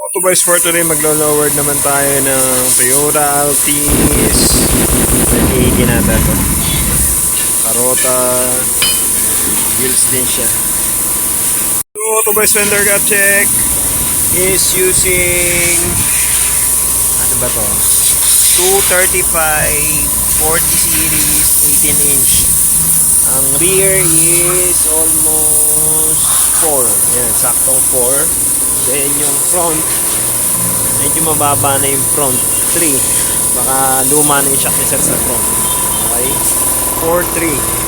So guys, for today maglo-lower naman tayo ng Toyota Altis. Nagiging natin to. Carota. Wheels din siya. So to guys, fender gap check is using ano ba to? 235 40 series 18-inch. Ang rear is almost 4. Yan, saktong 4. Then yung front, medyo mababa na yung front, 3. Baka luma na yung shock ni sir sa front. Okay? 4-3.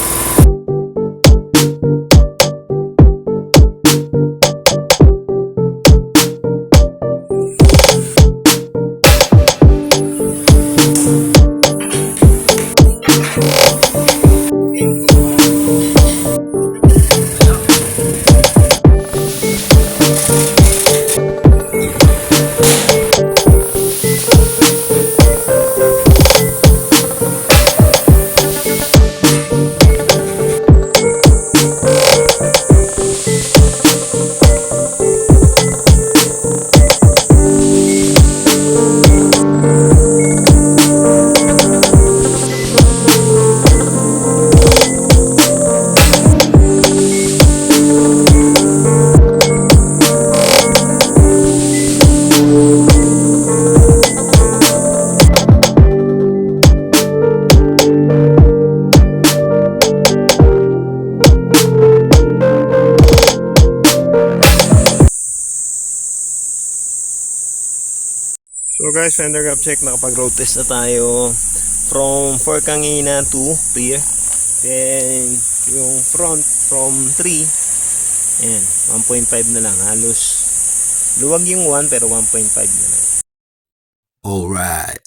So guys, fender gap check, nakapag-road test na tayo from 4 kanina to rear. Then yung front from 3, ayan, 1.5 na lang. Halos luwag yung 1 pero 1.5 na lang. Alright.